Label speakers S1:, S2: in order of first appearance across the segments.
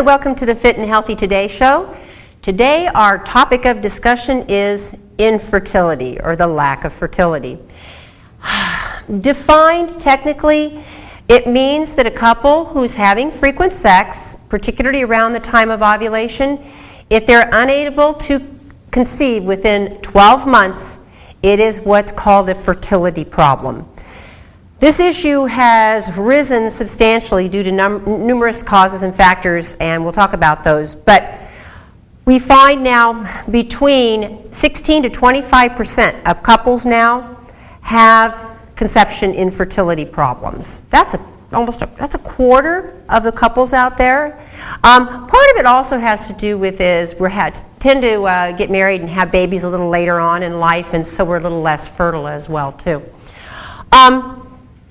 S1: welcome to the Fit and Healthy Today show. Today our topic of discussion is infertility, or the lack of fertility. Defined technically, it means that a couple who's having frequent sex, particularly around the time of ovulation, if they're unable to conceive within 12 months, it is what's called a fertility problem. This issue has risen substantially due to numerous causes and factors, and we'll talk about those. But we find now between 16 to 25% of couples now have conception infertility problems. That's a quarter of the couples out there. Part of it also has to do with tend to get married and have babies a little later on in life, and so we're a little less fertile as well too.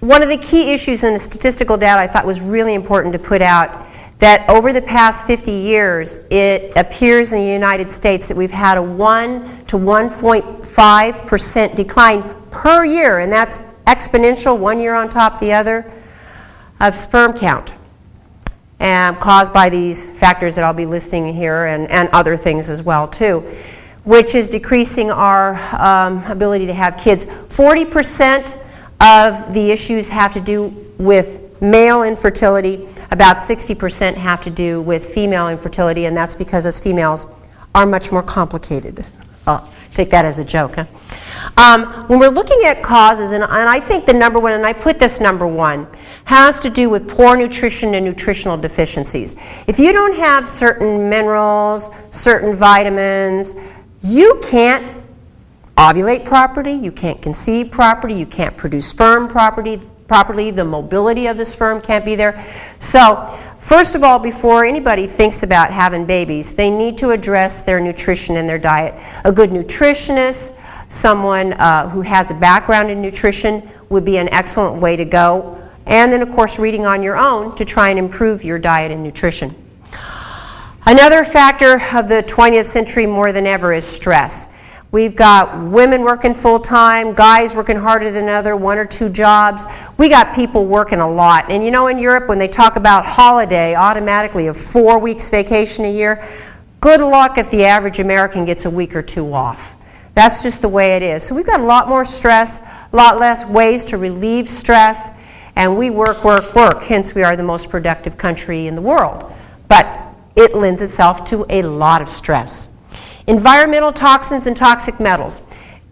S1: One of the key issues in the statistical data I thought was really important to put out, that over the past 50 years, it appears in the United States that we've had a 1 to 1.5% decline per year, and that's exponential, one year on top of the other, of sperm count, and caused by these factors that I'll be listing here and other things as well too, which is decreasing our ability to have kids. 40% of the issues have to do with male infertility, about 60% have to do with female infertility, and that's because us females are much more complicated. I'll take that as a joke, huh? When we're looking at causes, and I think the number one, and I put this number one, has to do with poor nutrition and nutritional deficiencies. If you don't have certain minerals, certain vitamins, you can't ovulate properly, you can't conceive properly, you can't produce sperm properly, the mobility of the sperm can't be there. So, first of all, before anybody thinks about having babies, they need to address their nutrition and their diet. A good nutritionist, someone who has a background in nutrition, would be an excellent way to go. And then, of course, reading on your own to try and improve your diet and nutrition. Another factor of the 20th century more than ever is stress. We've got women working full-time, guys working harder than other, 1 or 2 jobs. We got people working a lot. And you know, in Europe, when they talk about holiday, automatically of 4 weeks vacation a year, good luck if the average American gets a week or 2 off. That's just the way it is. So we've got a lot more stress, a lot less ways to relieve stress, and we work, hence we are the most productive country in the world. But it lends itself to a lot of stress. Environmental toxins and toxic metals.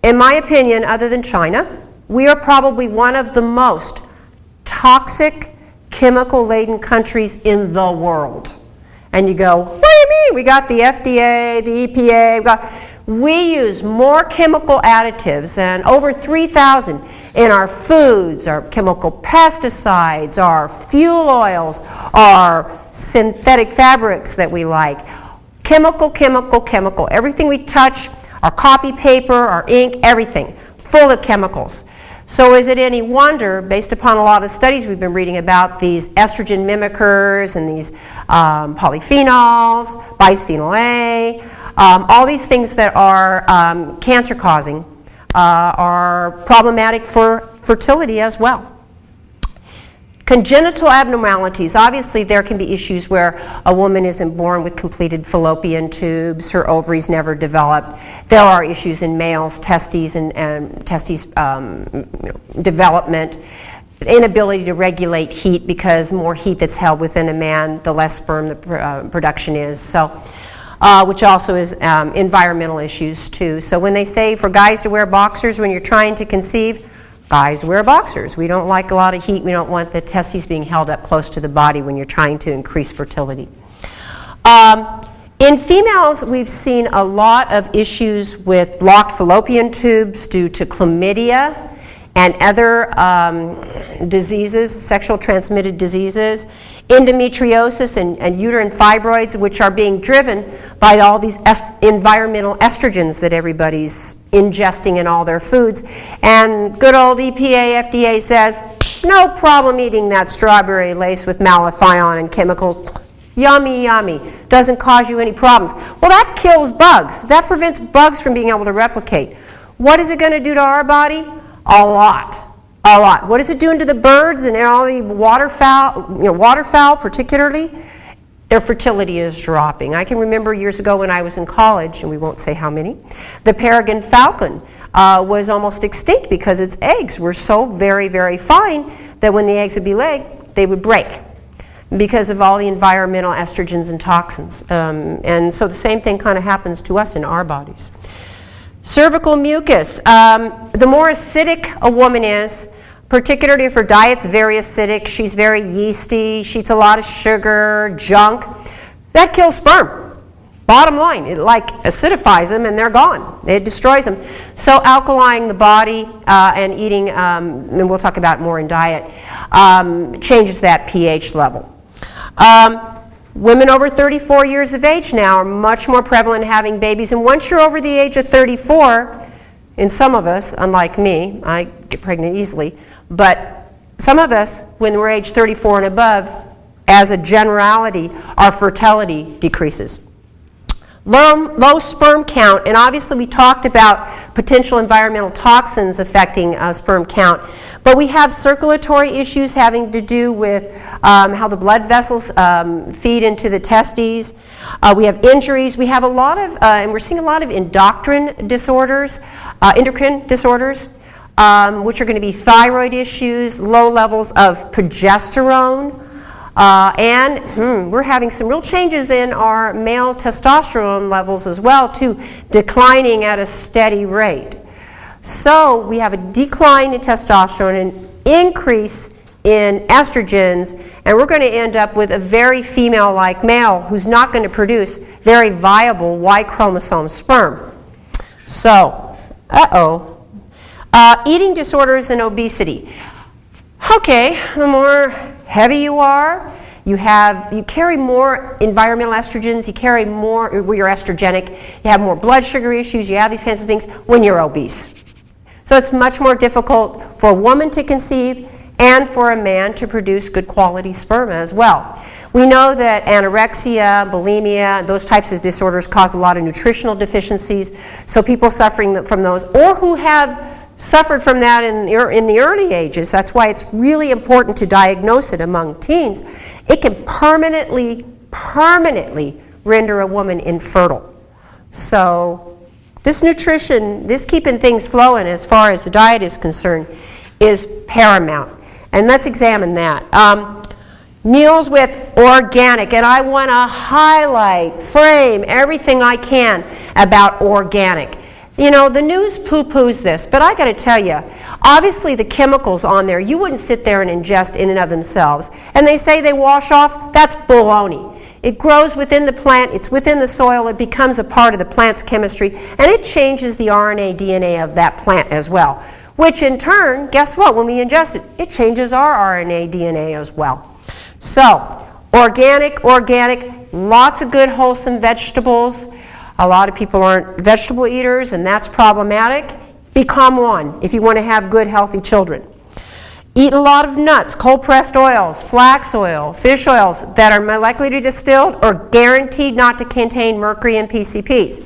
S1: In my opinion, other than China, we are probably one of the most toxic, chemical-laden countries in the world. And you go, what do you mean? We got the FDA, the EPA, we use more chemical additives, and over 3,000 in our foods, our chemical pesticides, our fuel oils, our synthetic fabrics that we like. Chemical. Everything we touch, our copy paper, our ink, everything, full of chemicals. So is it any wonder, based upon a lot of studies we've been reading about these estrogen mimickers and these polyphenols, bisphenol A, all these things that are cancer-causing are problematic for fertility as well. Congenital abnormalities. Obviously, there can be issues where a woman isn't born with completed fallopian tubes, her ovaries never developed. There are issues in males, testes and testes development, inability to regulate heat, because more heat that's held within a man, the less sperm the production is. So, which also is environmental issues too. So when they say for guys to wear boxers when you're trying to conceive, guys wear boxers. We don't like a lot of heat. We don't want the testes being held up close to the body when you're trying to increase fertility. In females, we've seen a lot of issues with blocked fallopian tubes due to chlamydia and other diseases, sexual transmitted diseases, endometriosis and uterine fibroids, which are being driven by all these environmental estrogens that everybody's ingesting in all their foods. And good old EPA, FDA says, no problem eating that strawberry laced with malathion and chemicals. Yummy, yummy. Doesn't cause you any problems. Well, that kills bugs. That prevents bugs from being able to replicate. What is it going to do to our body? A lot. A lot. What is it doing to the birds and all the waterfowl, particularly? their fertility is dropping. I can remember years ago when I was in college, and we won't say how many, the peregrine falcon was almost extinct because its eggs were so very, very fine that when the eggs would be laid, they would break because of all the environmental estrogens and toxins. And so the same thing kind of happens to us in our bodies. Cervical mucus. The more acidic a woman is, particularly if her diet's very acidic, she's very yeasty, she eats a lot of sugar, junk, that kills sperm. Bottom line, it like acidifies them and they're gone. It destroys them. So alkalining the body and eating, and we'll talk about more in diet, changes that pH level. Women over 34 years of age now are much more prevalent in having babies, and once you're over the age of 34, in some of us, unlike me, I get pregnant easily, but some of us, when we're age 34 and above, as a generality, our fertility decreases. Low sperm count, and obviously we talked about potential environmental toxins affecting sperm count, but we have circulatory issues having to do with how the blood vessels feed into the testes. We have injuries. We have a lot of, and we're seeing a lot of endocrine disorders, which are going to be thyroid issues, low levels of progesterone, and we're having some real changes in our male testosterone levels as well, too, declining at a steady rate. So we have a decline in testosterone, an increase in estrogens, and we're going to end up with a very female-like male who's not going to produce very viable Y chromosome sperm. So, eating disorders and obesity. Okay, the more heavy you are, you carry more environmental estrogens, you carry more, you're estrogenic, you have more blood sugar issues, you have these kinds of things when you're obese. So it's much more difficult for a woman to conceive and for a man to produce good quality sperm as well. We know that anorexia, bulimia, those types of disorders cause a lot of nutritional deficiencies, so people suffering from those, or who have suffered from that in the early ages. That's why it's really important to diagnose it among teens. It can permanently render a woman infertile. So this nutrition, this keeping things flowing as far as the diet is concerned, is paramount. And let's examine that. Meals with organic, and I want to highlight, frame everything I can about organic. You know, the news poo-poos this, but I got to tell you, obviously the chemicals on there, you wouldn't sit there and ingest in and of themselves. And they say they wash off, that's baloney. It grows within the plant, it's within the soil, it becomes a part of the plant's chemistry, and it changes the RNA, DNA of that plant as well. Which in turn, guess what, when we ingest it, it changes our RNA, DNA as well. So, organic, lots of good wholesome vegetables. A lot of people aren't vegetable eaters, and that's problematic. Become one if you want to have good, healthy children. Eat a lot of nuts, cold-pressed oils, flax oil, fish oils that are molecularly distilled or guaranteed not to contain mercury and PCPs.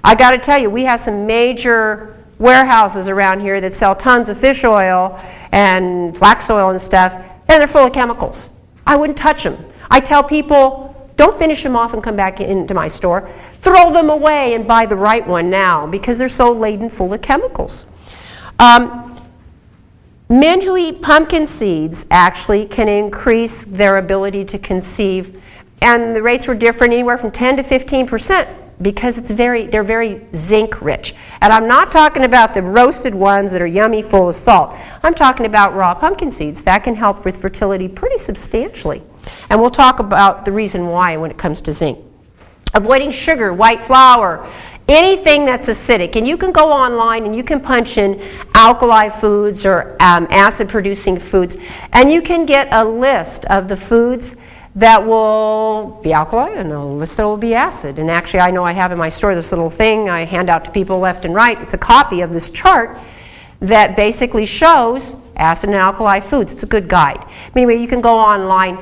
S1: I got to tell you, we have some major warehouses around here that sell tons of fish oil and flax oil and stuff, and they're full of chemicals. I wouldn't touch them. I tell people, don't finish them off and come back into my store. Throw them away and buy the right one now because they're so laden full of chemicals. Men who eat pumpkin seeds actually can increase their ability to conceive, and the rates were different, anywhere from 10 to 15%, because they're very zinc rich. And I'm not talking about the roasted ones that are yummy full of salt. I'm talking about raw pumpkin seeds. That can help with fertility pretty substantially. And we'll talk about the reason why when it comes to zinc. Avoiding sugar, white flour, anything that's acidic. And you can go online and you can punch in alkali foods or acid-producing foods, and you can get a list of the foods that will be alkali and a list that will be acid. And actually, I know I have in my store this little thing I hand out to people left and right. It's a copy of this chart that basically shows acid and alkali foods. It's a good guide. Anyway, you can go online.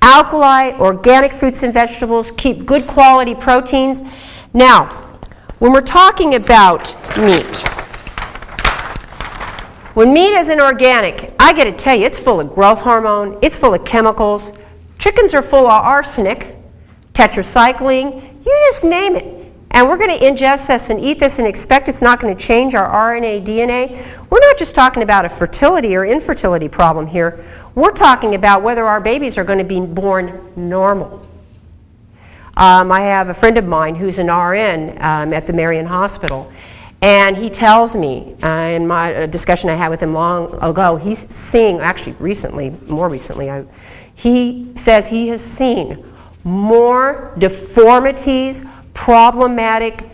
S1: Alkali, organic fruits and vegetables, keep good quality proteins. Now, when we're talking about meat, when meat isn't organic, I got to tell you, it's full of growth hormone, it's full of chemicals. Chickens are full of arsenic, tetracycline, you just name it. And we're going to ingest this and eat this and expect it's not going to change our RNA, DNA. We're not just talking about a fertility or infertility problem here. We're talking about whether our babies are going to be born normal. I have a friend of mine who's an RN at the Marion Hospital, and he tells me, in my discussion I had with him long ago, he's seeing, actually more recently, he says he has seen more deformities, problematic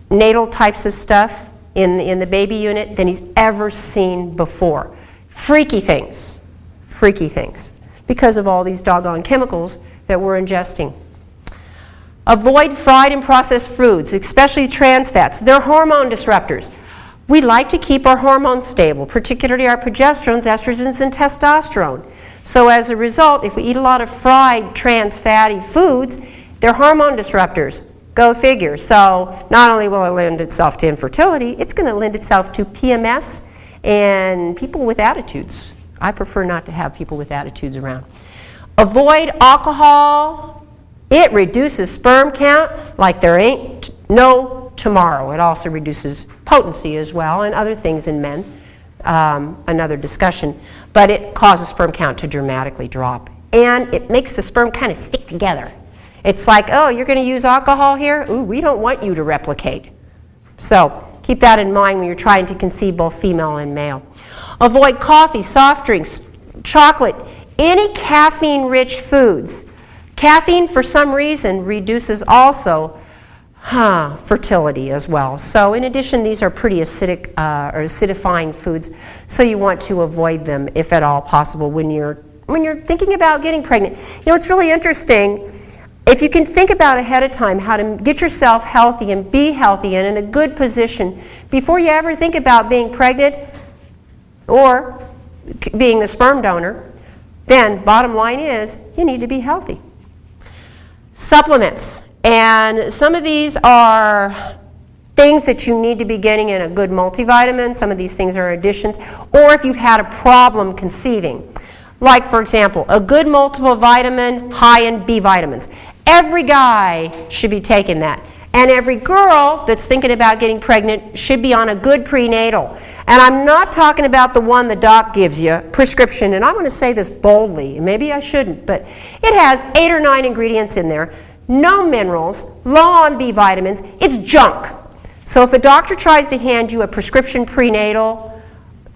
S1: natal types of stuff in the baby unit than he's ever seen before. Freaky things, because of all these doggone chemicals that we're ingesting. Avoid fried and processed foods, especially trans fats. They're hormone disruptors. We like to keep our hormones stable, particularly our progesterones, estrogens, and testosterone. So as a result, if we eat a lot of fried trans fatty foods, they're hormone disruptors. Go figure. So not only will it lend itself to infertility, it's going to lend itself to PMS and people with attitudes. I prefer not to have people with attitudes around. Avoid alcohol. It reduces sperm count like there ain't no tomorrow. It also reduces potency as well and other things in men. Another discussion. But it causes sperm count to dramatically drop. And it makes the sperm kind of stick together. It's like, oh, you're going to use alcohol here? Ooh, we don't want you to replicate. So keep that in mind when you're trying to conceive both female and male. Avoid coffee, soft drinks, chocolate, any caffeine-rich foods. Caffeine, for some reason, reduces also fertility as well. So in addition, these are pretty acidic or acidifying foods, so you want to avoid them if at all possible when you're thinking about getting pregnant. You know, it's really interesting. If you can think about ahead of time how to get yourself healthy and be healthy and in a good position before you ever think about being pregnant or being the sperm donor, then bottom line is you need to be healthy. Supplements. And some of these are things that you need to be getting in a good multivitamin. Some of these things are additions. Or if you've had a problem conceiving. Like, for example, a good multiple vitamin high in B vitamins. Every guy should be taking that. And every girl that's thinking about getting pregnant should be on a good prenatal. And I'm not talking about the one the doc gives you, prescription, and I'm going to say this boldly, and maybe I shouldn't, but it has 8 or 9 ingredients in there, no minerals, low on B vitamins, it's junk. So if a doctor tries to hand you a prescription prenatal,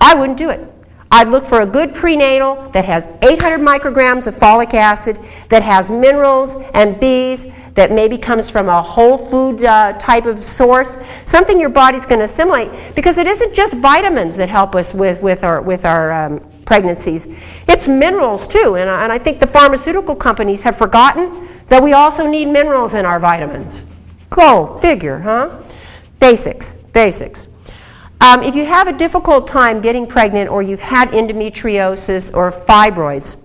S1: I wouldn't do it. I'd look for a good prenatal that has 800 micrograms of folic acid, that has minerals and Bs, that maybe comes from a whole food type of source, something your body's going to assimilate, because it isn't just vitamins that help us with our pregnancies. It's minerals too, and I think the pharmaceutical companies have forgotten that we also need minerals in our vitamins. Go figure, huh? Basics. If you have a difficult time getting pregnant or you've had endometriosis or fibroids,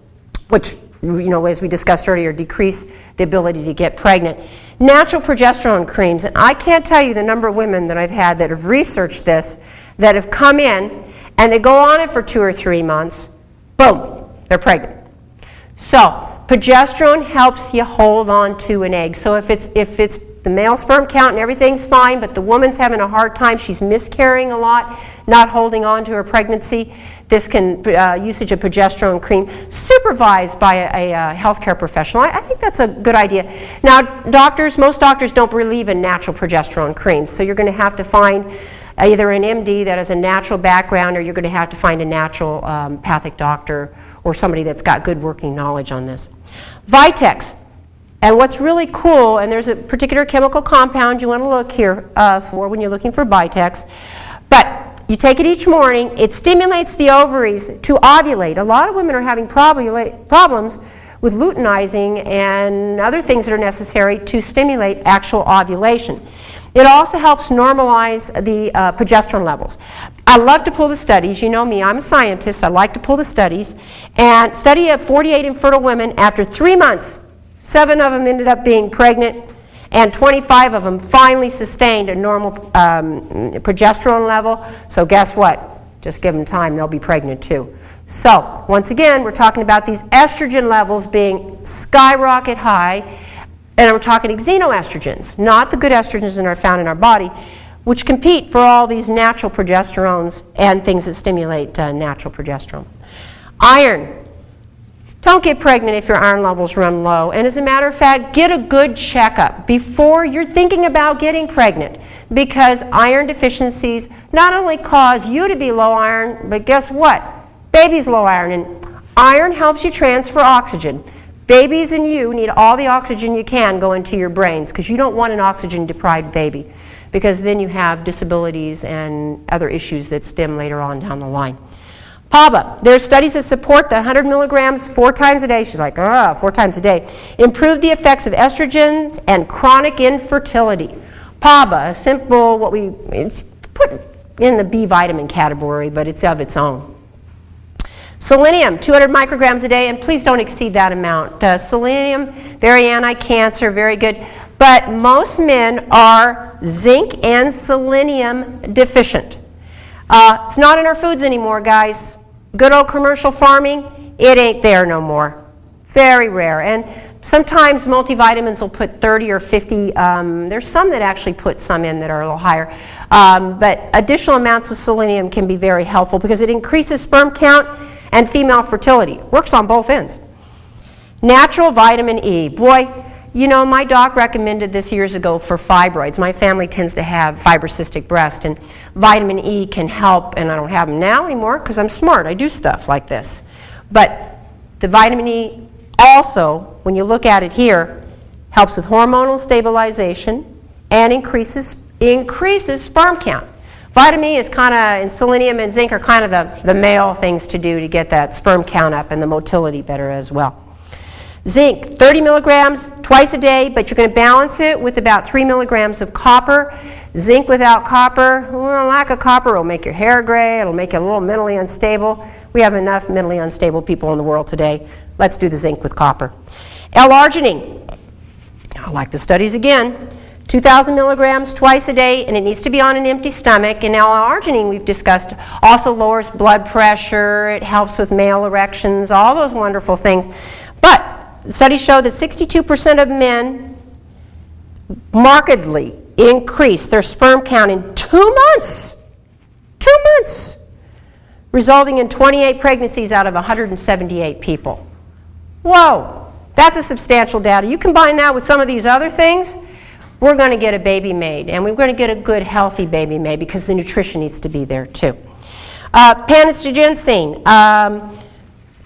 S1: which, you know, as we discussed earlier, decrease the ability to get pregnant, natural progesterone creams, and I can't tell you the number of women that I've had that have researched this, that have come in and they go on it for 2 or 3 months, boom, they're pregnant. So progesterone helps you hold on to an egg. So if it's the male sperm count and everything's fine, but the woman's having a hard time, she's miscarrying a lot, not holding on to her pregnancy, this can, usage of progesterone cream, supervised by a healthcare professional. I think that's a good idea. Now, most doctors don't believe in natural progesterone creams, so you're going to have to find either an MD that has a natural background, or you're going to have to find a naturopathic doctor or somebody that's got good working knowledge on this. Vitex. And what's really cool, and there's a particular chemical compound you want to look here for when you're looking for Vitex, but you take it each morning, it stimulates the ovaries to ovulate. A lot of women are having problems with luteinizing and other things that are necessary to stimulate actual ovulation. It also helps normalize the progesterone levels. I love to pull the studies. You know me, I'm a scientist. I like to pull the studies. And study of 48 infertile women, after 3 months, 7 of them ended up being pregnant, and 25 of them finally sustained a normal progesterone level. So guess what? Just give them time, they'll be pregnant too. So once again, we're talking about these estrogen levels being skyrocket high. And we're talking xenoestrogens, not the good estrogens that are found in our body, which compete for all these natural progesterones and things that stimulate natural progesterone. Iron. Don't get pregnant if your iron levels run low. And as a matter of fact, get a good checkup before you're thinking about getting pregnant, because iron deficiencies not only cause you to be low iron, but guess what? Baby's low iron, and iron helps you transfer oxygen. Babies and you need all the oxygen you can go into your brains, because you don't want an oxygen-deprived baby, because then you have disabilities and other issues that stem later on down the line. PABA, there are studies that support that 100 milligrams 4 times a day, she's like, 4 times a day, improve the effects of estrogens and chronic infertility. PABA, a simple, it's put in the B vitamin category, but it's of its own. Selenium, 200 micrograms a day, and please don't exceed that amount. Selenium, very anti-cancer, very good, but most men are zinc and selenium deficient. It's not in our foods anymore, guys. Good old commercial farming, it ain't there no more. Very rare. And sometimes multivitamins will put 30 or 50. There's some that actually put some in that are a little higher. But additional amounts of selenium can be very helpful because it increases sperm count and female fertility. Works on both ends. Natural vitamin E. Boy, you know, my doc recommended this years ago for fibroids. My family tends to have fibrocystic breast, and vitamin E can help, and I don't have them now anymore because I'm smart. I do stuff like this. But the vitamin E also, when you look at it here, helps with hormonal stabilization and increases sperm count. Vitamin E is kind of, and selenium and zinc are kind of the male things to do to get that sperm count up and the motility better as well. Zinc, 30 milligrams twice a day, but you're going to balance it with about 3 milligrams of copper. Zinc without copper, well, lack of copper will make your hair gray, it'll make you a little mentally unstable. We have enough mentally unstable people in the world today. Let's do the zinc with copper. L-arginine, I like the studies again. 2,000 milligrams twice a day, and it needs to be on an empty stomach. And L-arginine, we've discussed, also lowers blood pressure, it helps with male erections, all those wonderful things. But studies show that 62% of men markedly increase their sperm count in 2 months. 2 months. Resulting in 28 pregnancies out of 178 people. Whoa, that's a substantial data. You combine that with some of these other things, we're going to get a baby made, and we're going to get a good, healthy baby made because the nutrition needs to be there too. Panacegencine, an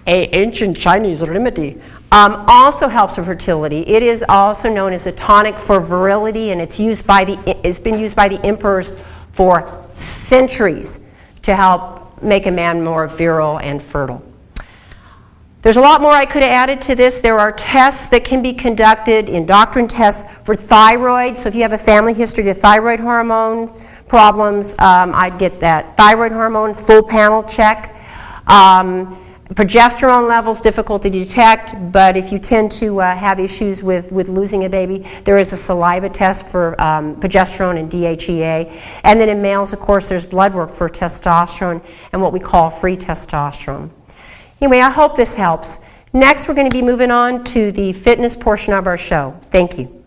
S1: ancient Chinese remedy, also helps with fertility. It is also known as a tonic for virility, and it's been used by the emperors for centuries to help make a man more virile and fertile. There's a lot more I could have added to this. There are tests that can be conducted, endocrine tests for thyroid. So if you have a family history of thyroid hormone problems, I'd get that thyroid hormone full panel check. Progesterone levels, difficult to detect, but if you tend to have issues with losing a baby, there is a saliva test for progesterone and DHEA. And then in males, of course, there's blood work for testosterone and what we call free testosterone. Anyway, I hope this helps. Next, we're going to be moving on to the fitness portion of our show. Thank you.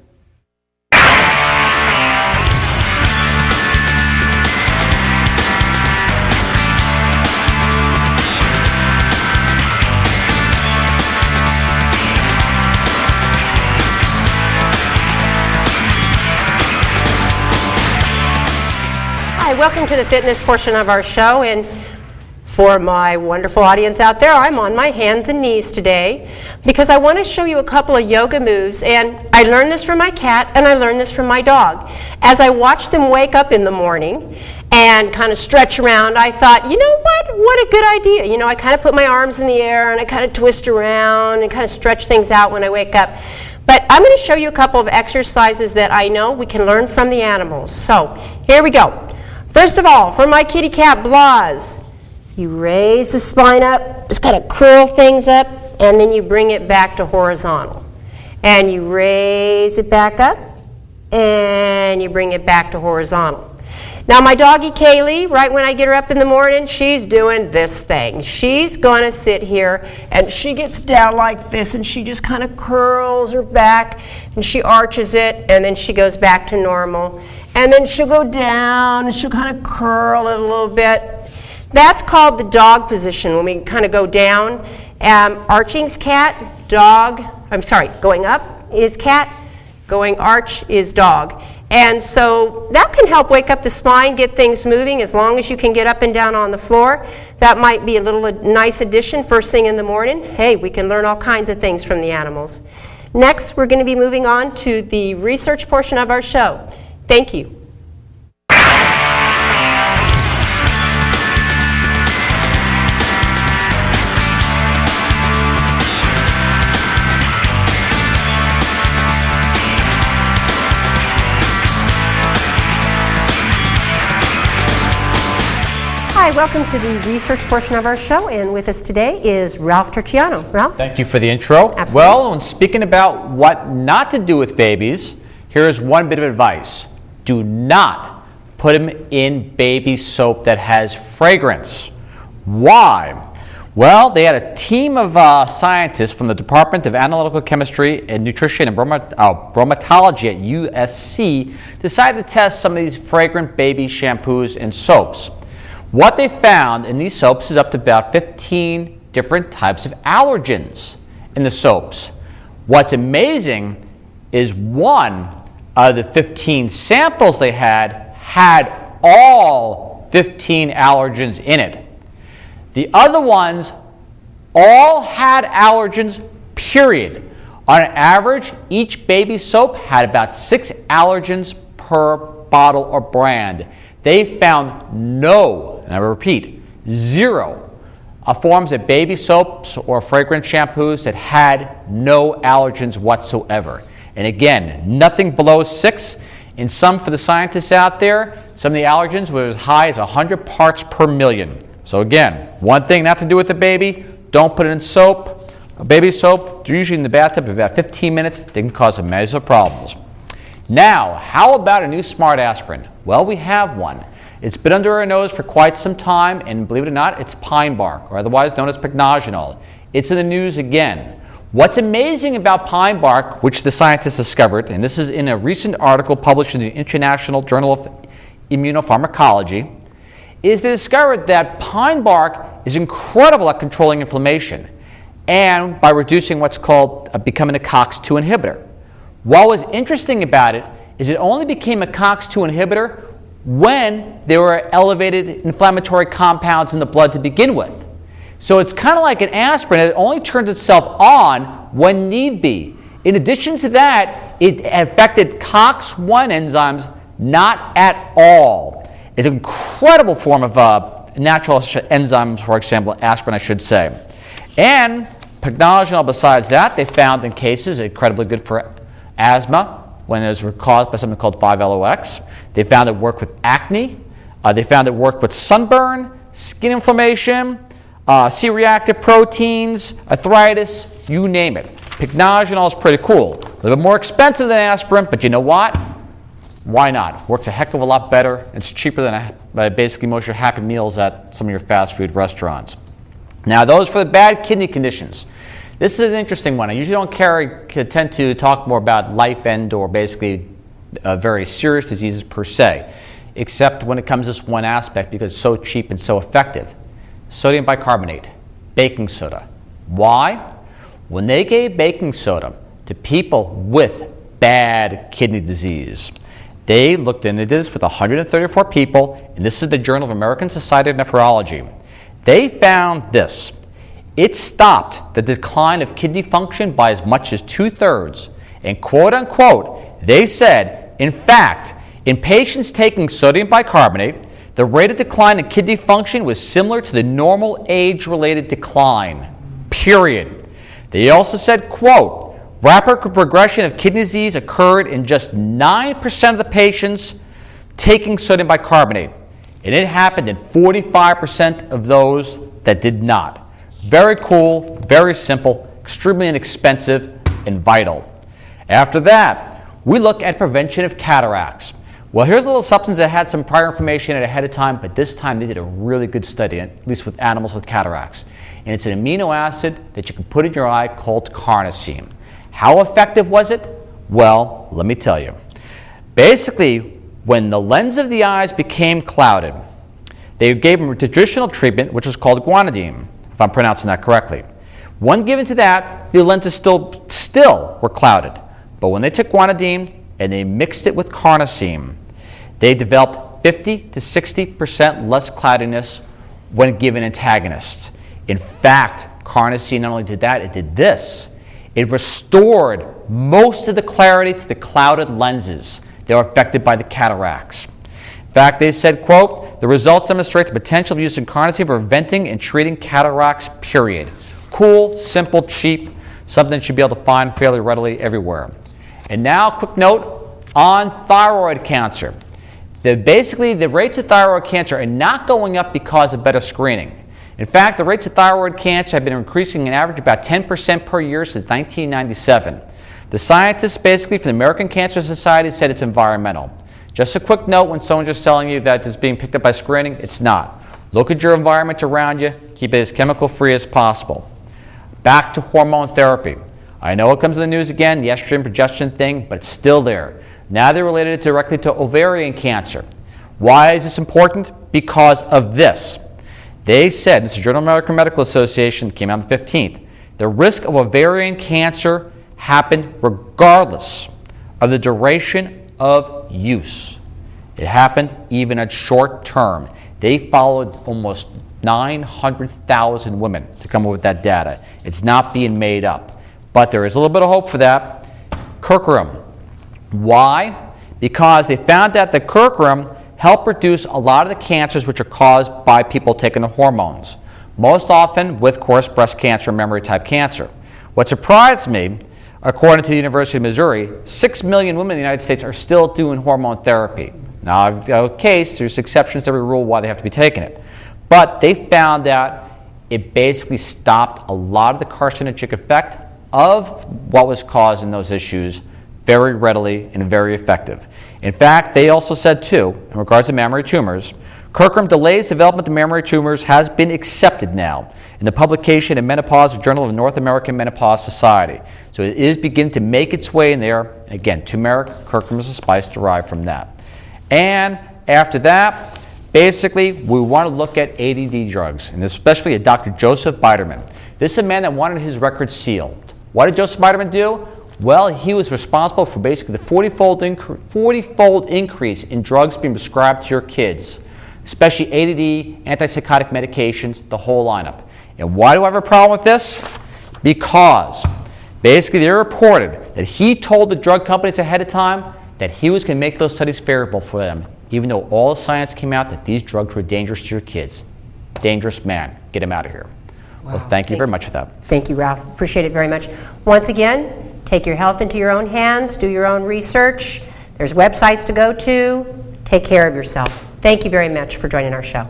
S1: Hi, welcome to the fitness portion of our show, and for my wonderful audience out there, I'm on my hands and knees today because I want to show you a couple of yoga moves, and I learned this from my cat and I learned this from my dog. As I watched them wake up in the morning and kind of stretch around, I thought, you know what a good idea. You know, I kind of put my arms in the air and I kind of twist around and kind of stretch things out when I wake up. But I'm going to show you a couple of exercises that I know we can learn from the animals. So here we go. First of all, for my kitty cat Blas, you raise the spine up, just kind of curl things up, and then you bring it back to horizontal. And you raise it back up, and you bring it back to horizontal. Now my doggie Kaylee, right when I get her up in the morning, she's doing this thing. She's going to sit here and she gets down like this and she just kind of curls her back and she arches it and then she goes back to normal. And then she'll go down and she'll kind of curl it a little bit. That's called the dog position when we kind of go down. Arching's cat, going up is cat, going arch is dog. And so that can help wake up the spine, get things moving as long as you can get up and down on the floor. That might be a nice addition first thing in the morning. Hey, we can learn all kinds of things from the animals. Next, we're going to be moving on to the research portion of our show. Thank you. Hi, welcome to the research portion of our show, and with us today is Ralph Turchiano. Ralph?
S2: Thank you for the intro.
S1: Absolutely.
S2: Well, when speaking about what not to do with babies, here's one bit of advice. Do not put them in baby soap that has fragrance. Why? Well, they had a team of scientists from the Department of Analytical Chemistry and Nutrition and Bromatology at USC decide to test some of these fragrant baby shampoos and soaps. What they found in these soaps is up to about 15 different types of allergens in the soaps. What's amazing is one of the 15 samples they had all 15 allergens in it. The other ones all had allergens, period. On average, each baby soap had about 6 allergens per bottle or brand. They found no, and I repeat, 0 forms of baby soaps or fragrance shampoos that had no allergens whatsoever. And again, nothing below 6. In some, for the scientists out there, some of the allergens were as high as 100 parts per million. So again, one thing not to do with the baby, don't put it in soap. A baby soap, usually in the bathtub, about 15 minutes, they can cause some major problems. Now, how about a new smart aspirin? Well, we have one. It's been under our nose for quite some time, and believe it or not, it's pine bark, or otherwise known as pycnogenol. It's in the news again. What's amazing about pine bark, which the scientists discovered, and this is in a recent article published in the International Journal of Immunopharmacology, is they discovered that pine bark is incredible at controlling inflammation and by reducing what's called becoming a COX-2 inhibitor. What was interesting about it is it only became a COX-2 inhibitor when there were elevated inflammatory compounds in the blood to begin with. So it's kind of like an aspirin. It only turns itself on when need be. In addition to that, it affected COX-1 enzymes not at all. It's an incredible form of natural enzymes, for example, aspirin, I should say. And pycnogenol, besides that, they found in cases incredibly good for asthma when it was caused by something called 5-LOX. They found it worked with acne. They found it worked with sunburn, skin inflammation, C-reactive proteins, arthritis, you name it. Pycnogenol is pretty cool. A little bit more expensive than aspirin, but you know what? Why not? Works a heck of a lot better. It's cheaper than basically most of your Happy Meals at some of your fast food restaurants. Now, those for the bad kidney conditions. This is an interesting one. I usually don't tend to talk more about life-end or basically very serious diseases per se, except when it comes to this one aspect because it's so cheap and so effective. Sodium bicarbonate, baking soda. Why? When they gave baking soda to people with bad kidney disease, they looked and they did this with 134 people, and this is the Journal of American Society of Nephrology. They found this. It stopped the decline of kidney function by as much as 2/3. And quote unquote, they said, in fact, in patients taking sodium bicarbonate, the rate of decline in kidney function was similar to the normal age-related decline, period. They also said, quote, rapid progression of kidney disease occurred in just 9% of the patients taking sodium bicarbonate, and it happened in 45% of those that did not. Very cool, very simple, extremely inexpensive, and vital. After that, we look at prevention of cataracts. Well, here's a little substance that had some prior information in it ahead of time, but this time they did a really good study, at least with animals with cataracts. And it's an amino acid that you can put in your eye called carnosine. How effective was it? Well, let me tell you. Basically, when the lens of the eyes became clouded, they gave them a traditional treatment, which was called guanidine, if I'm pronouncing that correctly. When given to that, the lenses still were clouded. But when they took guanidine and they mixed it with carnosine, they developed 50 to 60% less cloudiness when given antagonists. In fact, carnosine not only did that, it did this. It restored most of the clarity to the clouded lenses that were affected by the cataracts. In fact, they said, quote, the results demonstrate the potential of using carnosine for preventing and treating cataracts, period. Cool, simple, cheap, something you should be able to find fairly readily everywhere. And now, quick note on thyroid cancer. Basically, the rates of thyroid cancer are not going up because of better screening. In fact, the rates of thyroid cancer have been increasing an average about 10% per year since 1997. The scientists basically from the American Cancer Society said it's environmental. Just a quick note, when someone's just telling you that it's being picked up by screening, it's not. Look at your environment around you, keep it as chemical free as possible. Back to hormone therapy. I know it comes in the news again, the estrogen progestin thing, but it's still there. Now they're related directly to ovarian cancer. Why is this important? Because of this. They said, this is Journal of the American Medical Association, came out on the 15th, the risk of ovarian cancer happened regardless of the duration of use. It happened even at short term. They followed almost 900,000 women to come up with that data. It's not being made up. But there is a little bit of hope for that. Curcumin. Why? Because they found out that curcumin helped reduce a lot of the cancers which are caused by people taking the hormones. Most often with, of course, breast cancer and memory type cancer. What surprised me, according to the University of Missouri, 6 million women in the United States are still doing hormone therapy. Now, in a case, there's exceptions to every rule why they have to be taking it. But they found out it basically stopped a lot of the carcinogenic effect of what was causing those issues very readily and very effective. In fact, they also said too, in regards to mammary tumors, curcumin delays development of mammary tumors has been accepted now in the publication in Menopause of Journal of the North American Menopause Society. So it is beginning to make its way in there. Again, turmeric, curcumin is a spice derived from that. And after that, basically, we want to look at ADD drugs, and especially a Dr. Joseph Biderman. This is a man that wanted his records sealed. What did Joseph Biderman do? Well, he was responsible for basically the 40-fold increase in drugs being prescribed to your kids, especially ADD, antipsychotic medications, the whole lineup. And why do I have a problem with this? Because basically they reported that he told the drug companies ahead of time that he was going to make those studies favorable for them, even though all the science came out that these drugs were dangerous to your kids. Dangerous man. Get him out of here. Wow. Well, thank you very much for that.
S1: Thank you, Ralph. Appreciate it very much. Once again, take your health into your own hands, do your own research. There's websites to go to. Take care of yourself. Thank you very much for joining our show.